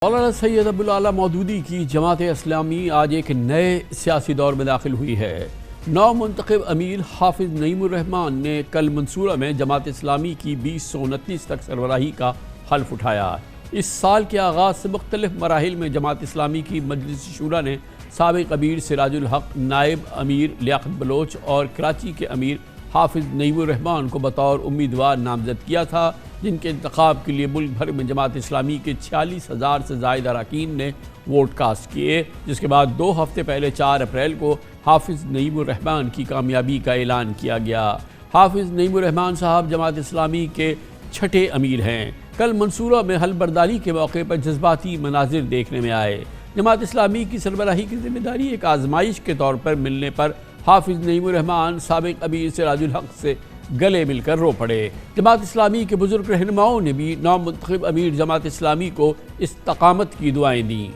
मौलाना सैयद अब्दुल आला मौदूदी की जमात इस्लामी आज एक नए सियासी दौर में दाखिल हुई है। नौ मुंतखब अमीर हाफिज नईमुर रहमान ने कल मंसूरा में जमात इस्लामी की 2029 तक सरबराही का हल्फ उठाया। इस साल के आगाज़ से मुख्तलिफ मराहिल में जमात इस्लामी की मजलिस शूरा ने साबिक़ अमीर सिराजुल हक, नायब अमीर लियाकत बलोच और कराची के अमीर हाफिज नईमुर रहमान को बतौर उम्मीदवार नामजद किया था, जिनके इंतखाब के लिए मुल्क भर में जमात इस्लामी के 46,000 से ज़ायद अरकान ने वोट कास्ट किए, जिसके बाद 2 हफ्ते पहले 4 अप्रैल को हाफिज नईमुर रहमान की कामयाबी का ऐलान किया गया। हाफिज नईमुर रहमान साहब जमात इस्लामी के 6ठे अमीर हैं। कल मंसूरा में हलबरदारी के मौके पर जज्बाती मनाजिर देखने में आए। जमात इस्लामी की सरबराही की जिम्मेदारी एक आजमाइश के तौर पर मिलने पर हाफिज नईमुर रहमान साबिक़ अमीर सिराजुल हक से गले मिलकर रो पड़े। जमात इस्लामी के बुजुर्ग रहनुमाओं ने भी नौ मुंतखब अमीर जमात इस्लामी को इस्तकामत की दुआएं दी।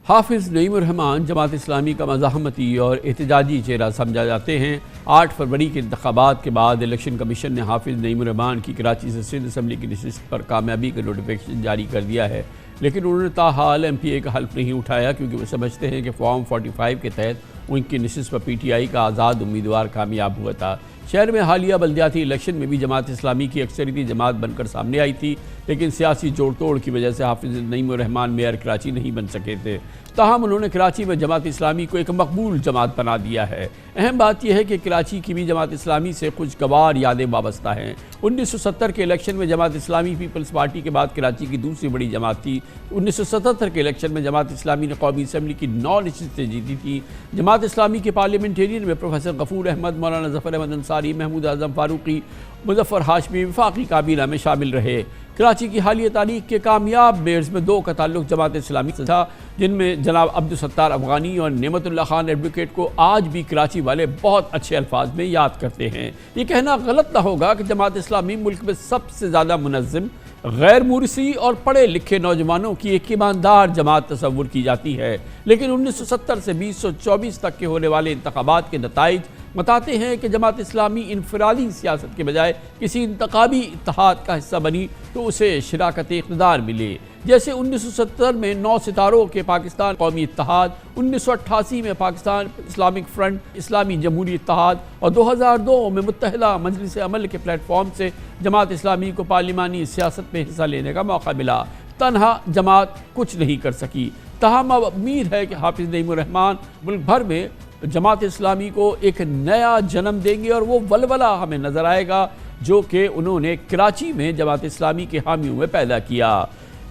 हाफिज नईमुर रहमान जमात इस्लामी का मज़ाहमती और एहतजाजी चेहरा समझा जाते हैं। 8 फरवरी के इंतखाबात के बाद इलेक्शन कमीशन ने हाफिज नईमुर रहमान की कराची से सिंध असम्बली की नशिस्त पर कामयाबी का नोटिफिकेशन जारी कर दिया है, लेकिन उन्होंने ताहाल MPA का हल्फ नहीं उठाया, क्योंकि वो समझते हैं कि फॉर्म 45 के तहत उनकी नशिस्त पर PTI का आज़ाद उम्मीदवार कामयाब हुआ था। शहर में हालिया बल्दियाती इलेक्शन में भी जमात इस्लामी की अक्सरियती जमात बनकर सामने आई थी, लेकिन सियासी जोड़ तोड़ की वजह से हाफिज नईमुर रहमान मेयर कराची नहीं बन सके थे। ताहम उन्होंने कराची में जमात इस्लामी को एक मकबूल जमात बना दिया है। अहम बात यह है कि कराची की भी जमात इस्लामी से खुशगवार यादें वाबस्ता हैं। 1970 के इलेक्शन में जमात इस्लामी पीपल्स पार्टी के बाद कराची की दूसरी बड़ी जमात थी। 1977 के इलेक्शन में जमात इस्लामी ने कौमी असम्बली की 9 नशिस्तें जीती थी। जमात इस्लामी के पार्लियामेंटेरियन में प्रोफेसर गफूर अहमद, मौलाना जफर अहमद अंसारी, महमूद आजम फारूकी, मुजफ्फर हाशमी वफाकी काबीना में शामिल रहे। कराची की हालिया तारीख के कामयाब मेयर्स में 2 का ताल्लुक जमात इस्लामी से था, जिनमें जनाब अब्दुल सत्तार अफगानी और नेमतुल्लाह खान एडवोकेट को आज भी कराची वाले बहुत अच्छे अल्फाज में याद करते हैं। ये कहना गलत ना होगा कि जमात इस्लामी मुल्क में सबसे ज़्यादा मुनज़्ज़म, गैर मुरसी और पढ़े लिखे नौजवानों की एक ईमानदार जमात तस्वुर की जाती है, लेकिन 1970 से 2024 तक के होने वाले इंतखाबात के नताइज बताते हैं कि जमात इस्लामी इनफरादी सियासत के बजाय किसी इंतखाबी इत्तेहाद का हिस्सा बनी तो उसे शराकत इक़्तिदार मिले। जैसे 1970 में 9 सितारों के पाकिस्तान कौमी इत्तेहाद, 1988 में पाकिस्तान इस्लामिक फ्रंट, इस्लामी जमहूरी इत्तेहाद और 2002 में मुत्तहिदा मजलिस अमल के प्लेटफॉर्म से जमात इस्लामी को पार्लिमानी सियासत में हिस्सा लेने का मौका मिला। तन्हा जमात कुछ नहीं कर सकी। ताहम अब उम्मीद है कि हाफिज नईमुर रहमान मुल्क भर में जमात इस्लामी को एक नया जन्म देंगे और वो वलवला हमें नज़र आएगा जो कि उन्होंने कराची में जमात इस्लामी के हामियों में पैदा किया।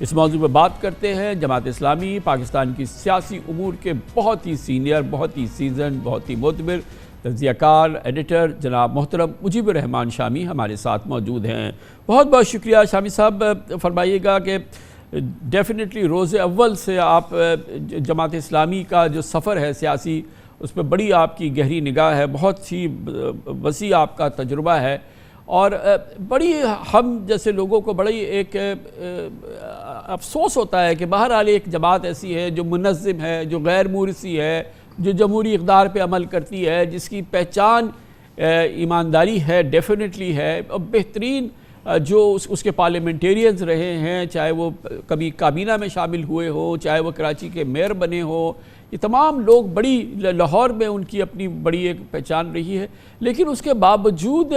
इस मौजू पर बात करते हैं। जमात इस्लामी पाकिस्तान की सियासी उमूर के बहुत ही सीनियर, बहुत ही सीजन, बहुत ही मोतबर तज्ज़ियाकार एडिटर जनाब मोहतरम मुजीबुर रहमान शामी हमारे साथ मौजूद हैं। बहुत बहुत शुक्रिया शामी साहब। फरमाइएगा कि डेफिनेटली रोज़े अव्वल से आप जमात इस्लामी का जो सफ़र है सियासी, उस पर बड़ी आपकी गहरी निगाह है, बहुत ही वसी आपका तजुर्बा है और बड़ी हम जैसे लोगों को बड़ी एक अफसोस होता है कि बहरहाल एक जमात ऐसी है जो मुनज़्ज़म है, जो गैर मुरसी है, जो जमहूरी इक़्तिदार पे अमल करती है, जिसकी पहचान ईमानदारी है, डेफिनेटली है। और बेहतरीन जो उसके पार्लियामेंटेरियंस रहे हैं, चाहे वो कभी काबीना में शामिल हुए हो, चाहे वो कराची के मेयर बने हो, ये तमाम लोग बड़ी लाहौर में उनकी अपनी बड़ी एक पहचान रही है, लेकिन उसके बावजूद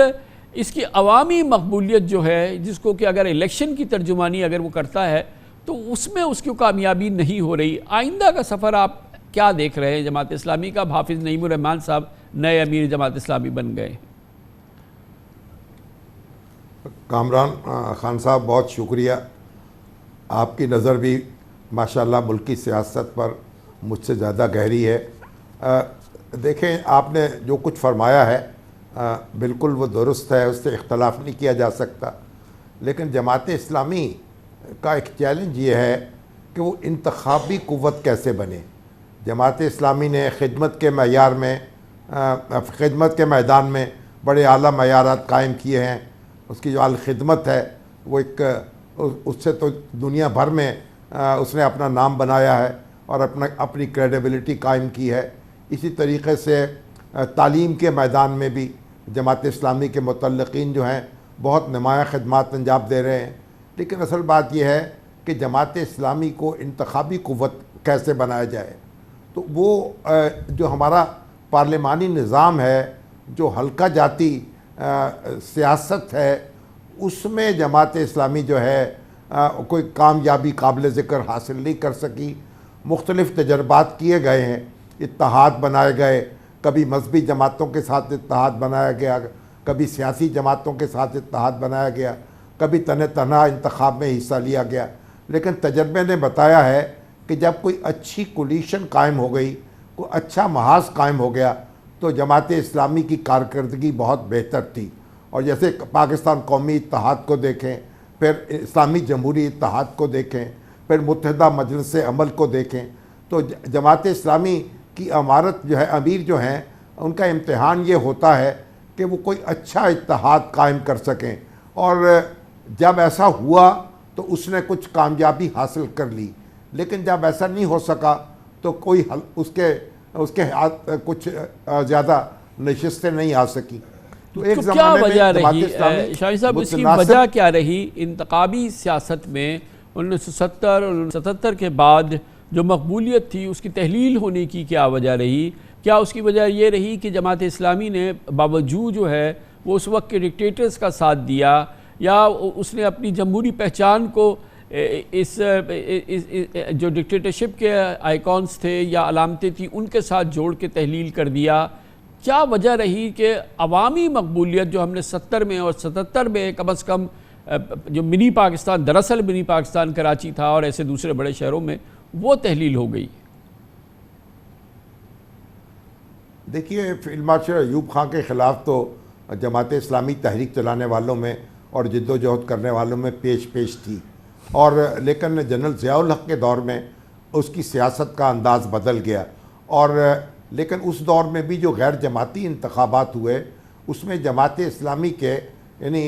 इसकी अवामी मकबूलियत जो है, जिसको कि अगर इलेक्शन की तर्जुमानी अगर वो करता है तो उसमें उसकी कामयाबी नहीं हो रही। आइंदा का सफ़र आप क्या देख रहे हैं जमात इस्लामी का? हाफिज नईमुर रहमान साहब नए अमीर जमात इस्लामी बन गए। कामरान खान साहब बहुत शुक्रिया। आपकी नज़र भी माशाल्लाह मुल्क की सियासत पर मुझसे ज़्यादा गहरी है। देखें, आपने जो कुछ फरमाया है बिल्कुल वो दुरुस्त है, उससे इख्तलाफ नहीं किया जा सकता, लेकिन जमात इस्लामी का एक चैलेंज ये है कि वो इंतखाबी क़ुव्वत कैसे बने। जमात इस्लामी ने खिदमत के मैयार में, खिदमत के मैदान में बड़े आला मैयारात कायम किए हैं। उसकी जो अल खिदमत है वो एक उससे तो दुनिया भर में उसने अपना नाम बनाया है और अपनी क्रेडिबिलिटी कायम की है। इसी तरीके से तालीम के मैदान में भी जमात इस्लामी के मुतल्लिक़ीन जो हैं बहुत नुमाया खिदमात अंजाम दे रहे हैं। लेकिन असल बात यह है कि जमात इस्लामी को इंतखाबी क़ुव्वत कैसे बनाया जाए। तो वो जो हमारा पार्लिमानी निज़ाम है, जो हल्का जाती सियासत है, उसमें जमात इस्लामी जो है कोई कामयाबी काबिल ज़िक्र हासिल नहीं कर सकी। मुख्तलिफ़ तजर्बात किए गए हैं, इत्तेहाद बनाए गए, कभी मजहबी जमातों के साथ इत्तेहाद बनाया गया, कभी सियासी जमातों के साथ इत्तेहाद बनाया गया, कभी तने तना इंतखाब में हिस्सा लिया गया। लेकिन तजर्बे ने बताया है कि जब कोई अच्छी कोलिशन कायम हो गई, कोई अच्छा महाज कायम हो गया, तो जमात इस्लामी की कारकर्दगी बहुत बेहतर थी। और जैसे पाकिस्तान कौमी इत्तेहाद को देखें, फिर इस्लामी जमहूरी इत्तेहाद को देखें, फिर मुत्तहिदा मजलिस अमल को देखें, तो जमात इस्लामी की अमारत जो है, अमीर जो हैं, उनका इम्तिहान ये होता है कि वो कोई अच्छा इत्तेहाद कायम कर सकें। और जब ऐसा हुआ तो उसने कुछ कामयाबी हासिल कर ली, लेकिन जब ऐसा नहीं हो सका तो कोई उसके हाथ कुछ ज़्यादा नशिस्तें नहीं आ सकी। तो एक क्या वजह रही शाही साहब, इसकी वजह क्या रही इंतखाबी सियासत में 1970 और 1977 के बाद जो मकबूलियत थी उसकी तहलील होने की क्या वजह रही? क्या उसकी वजह ये रही कि जमात इस्लामी ने बावजूद जो है वो उस वक्त के डिक्टेटर्स का साथ दिया, या उसने अपनी जमहूरी पहचान को इस जो डिक्टेटरशिप के आइकॉन्स थे या अलामतें थी उनके साथ जोड़ के तहलील कर दिया? क्या वजह रही कि अवामी मकबूलियत जो हमने 70 में और 77 में कम अज़ कम जो मिनी पाकिस्तान, दरअसल मिनी पाकिस्तान कराची था और ऐसे दूसरे बड़े शहरों में, वो तहलील हो गई? देखिए, फील्ड मार्शल अयूब खां के ख़िलाफ़ तो जमात इस्लामी तहरीक चलाने वालों में और जद्दोजहद करने वालों में पेश थी, और लेकिन जनरल ज़ियाउल हक़ के दौर में उसकी सियासत का अंदाज़ बदल गया। और लेकिन उस दौर में भी जो गैर जमाती इंतखाबात हुए, उसमें जमात इस्लामी के यानी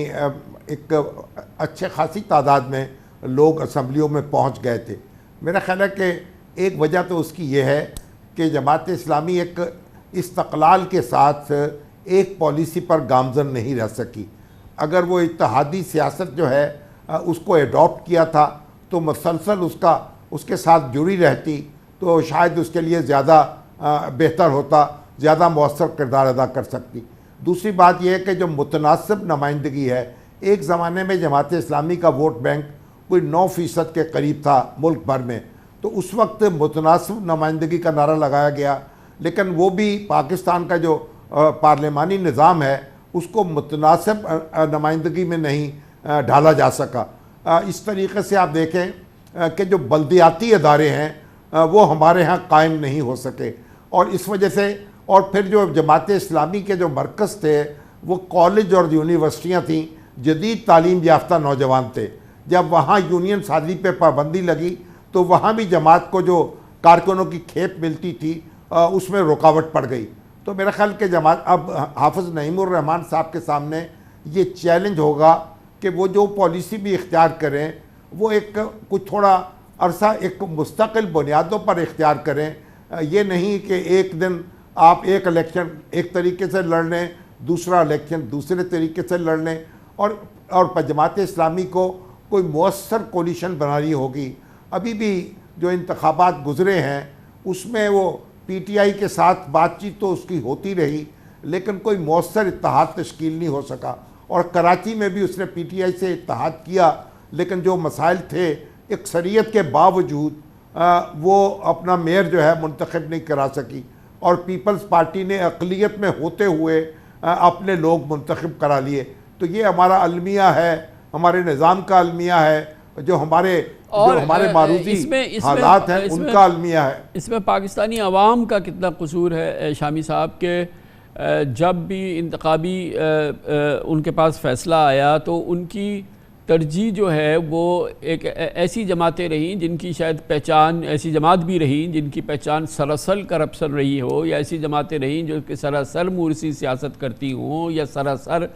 एक अच्छे खासी तादाद में लोग असम्बलियों में पहुंच गए थे। मेरा ख़्याल है कि एक वजह तो उसकी ये है कि जमात इस्लामी एक इस्तक़लाल के साथ एक पॉलिसी पर गामज़न नहीं रह सकी। अगर वो इत्तेहादी सियासत जो है उसको एडॉप्ट किया था तो मसलसल उसके साथ जुड़ी रहती तो शायद उसके लिए ज़्यादा बेहतर होता, ज़्यादा मौसर किरदार अदा कर सकती। दूसरी बात यह है कि जो मुतनासिब नुमाइंदगी है, एक ज़माने में जमात इस्लामी का वोट बैंक कोई 9% के करीब था मुल्क भर में, तो उस वक्त मुतनासिब नुमाइंदगी का नारा लगाया गया, लेकिन वो भी पाकिस्तान का जो पार्लिमानी निज़ाम है उसको मुतनासिब नुमाइंदगी में नहीं ढाला जा सका। इस तरीके से आप देखें कि जो बल्दियाती अदारे हैं वो हमारे यहाँ कायम नहीं हो सके, और इस वजह से, और फिर जो जमात इस्लामी के जो मरकज़ थे वो कॉलेज और यूनिवर्सिटियाँ थीं, जदीद तालीम याफ्ता नौजवान थे। जब वहाँ यूनियन साजी पे पाबंदी लगी तो वहाँ भी जमात को जो कारकुनों की खेप मिलती थी उसमें रुकावट पड़ गई। तो मेरा ख्याल कि जमात अब हाफिज़ नईमुर रहमान साहब के सामने ये चैलेंज होगा कि वो जो पॉलिसी भी इख्तियार करें वो एक कुछ थोड़ा अरसा एक मुस्तकिल बुनियादों पर इख्तियार करें। ये नहीं कि एक दिन आप एक इलेक्शन एक तरीके से लड़ लें, दूसरा इलेक्शन दूसरे तरीके से लड़ लें, और जमात इस्लामी को कोई मौसर कोलिशन बनानी होगी। अभी भी जो इंतखाबात गुज़रे हैं उसमें वो PTI के साथ बातचीत तो उसकी होती रही, लेकिन कोई मौसर इत्तेहाद तश्कील नहीं हो सका। और कराची में भी उसने PTI से इत्तेहाद किया, लेकिन जो मसाइल थे अक्सरियत के बावजूद वो अपना मेयर जो है मुंतखब नहीं करा सकी, और पीपल्स पार्टी ने अक़लियत में होते हुए अपने लोग मुंतखब करा लिए। तो ये हमारा अलमिया है, हमारे निज़ाम का अलमिया है, जो हमारे मारूजी हालात हैं उनका अलमिया है। इसमें पाकिस्तानी अवाम का कितना कसूर है शामी साहब के? जब भी इंतखाबी उनके पास फ़ैसला आया तो उनकी तरजीह जो है वो एक ऐसी जमातें रहीं जिनकी शायद पहचान, ऐसी जमात भी रहीं जिनकी पहचान सरासर करप्शन रही हो, या ऐसी जमातें रहीं जो कि सरासर मूर्सी सियासत करती हों, या सरासर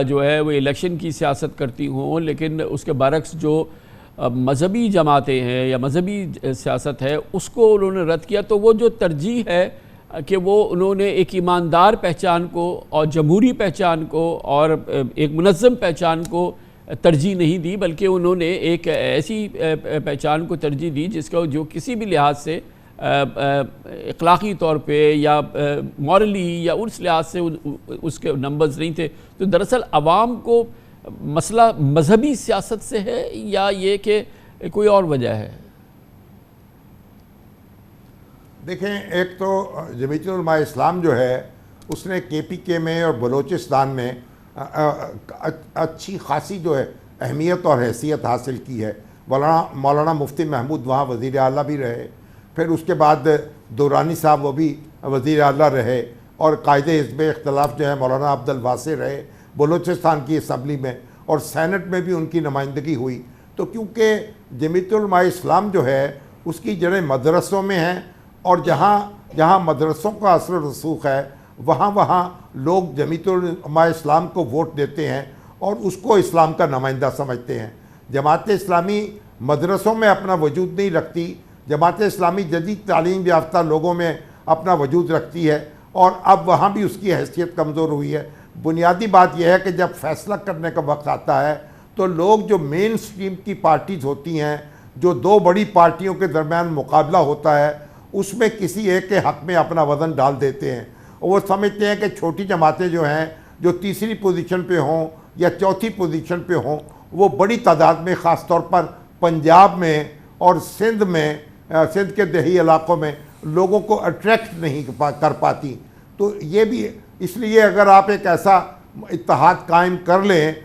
जो है वो इलेक्शन की सियासत करती हों। लेकिन उसके बरक्स जो मजहबी जमातें हैं या मजहबी सियासत है उसको उन्होंने रद्द किया। तो वो जो तरजीह है कि वो उन्होंने एक ईमानदार पहचान को और जमहूरी पहचान को और एक मुनज़्ज़म पहचान को तरजीह नहीं दी, बल्कि उन्होंने एक ऐसी पहचान को तरजीह दी जिसका जो किसी भी लिहाज से अखलाक़ी तौर पे या मॉरली या उस लिहाज से उसके नंबर्स नहीं थे। तो दरअसल आवाम को मसला मजहबी सियासत से है या ये कि कोई और वजह है? देखें, एक तो जमीयत उलमा इस्लाम जो है उसने KPK में और बलूचिस्तान में अच्छी खासी जो है अहमियत और हैसियत हासिल की है। मौलाना मुफ्ती महमूद वहाँ वज़ीर आला भी रहे, फिर उसके बाद दुरानी साहब वो भी वज़ीर आला रहे, और कायदे हिज़्ब इख्तिलाफ जो है मौलाना अब्दुल वासी रहे बलूचिस्तान की असम्बली में, और सैनेट में भी उनकी नुमाइंदगी हुई। तो क्योंकि जमीयत उलमा इस्लाम जो है उसकी जड़ें मदरसों में हैं, और जहाँ जहाँ मदरसों का असर रसूख है वहाँ लोग जमीयत उलमा इस्लाम को वोट देते हैं और उसको इस्लाम का नुमाइंदा समझते हैं। जमात इस्लामी मदरसों में अपना वजूद नहीं रखती, जमात इस्लामी जदीद तालीम याफ्ता लोगों में अपना वजूद रखती है, और अब वहाँ भी उसकी हैसियत कमज़ोर हुई है। बुनियादी बात यह है कि जब फैसला करने का वक्त आता है तो लोग जो मेन स्ट्रीम की पार्टीज़ होती हैं, जो दो बड़ी पार्टियों के दरमियान मुकाबला होता है, उसमें किसी एक के हक़ में अपना वज़न डाल देते हैं, और वो समझते हैं कि छोटी जमातें जो हैं जो तीसरी पोजीशन पे हों या चौथी पोजीशन पे हों, वो बड़ी तादाद में ख़ास तौर पर पंजाब में और सिंध में, सिंध के देही इलाक़ों में लोगों को अट्रैक्ट नहीं कर पाती। तो ये भी इसलिए अगर आप एक ऐसा इत्तेहाद कायम कर लें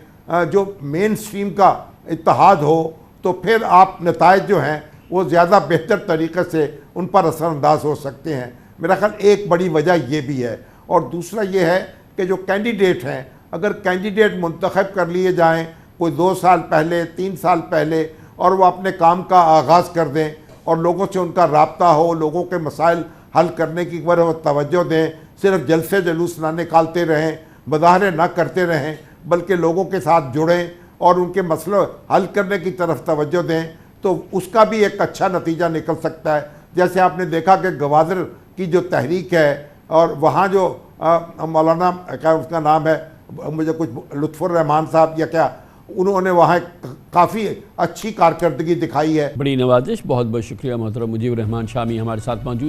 जो मेन स्ट्रीम का इत्तेहाद हो, तो फिर आप नताइज जो हैं वो ज़्यादा बेहतर तरीक़े से उन पर असरअंदाज हो सकते हैं। मेरा ख्याल एक बड़ी वजह ये भी है, और दूसरा ये है कि जो कैंडिडेट हैं, अगर कैंडिडेट मुंतखब कर लिए जाएं कोई 2 साल पहले 3 साल पहले, और वो अपने काम का आगाज़ कर दें और लोगों से उनका राब्ता हो, लोगों के मसाइल हल करने की वो तवज्जो दें, सिर्फ जलसे जुलूस ना निकालते रहें, मुजाहरे ना करते रहें, बल्कि लोगों के साथ जुड़ें और उनके मसलों हल करने की तरफ तवज्जो दें, तो उसका भी एक अच्छा नतीजा निकल सकता है। जैसे आपने देखा कि गवादर की जो तहरीक है, और वहाँ जो मौलाना क्या उसका नाम है, मुझे कुछ लुत्फुर रहमान साहब या क्या, उन्होंने वहाँ काफ़ी अच्छी कारकर्दगी दिखाई है। बड़ी नवाजिश, बहुत बहुत शुक्रिया मोहतरम मुजीब रहमान शामी हमारे साथ मौजूद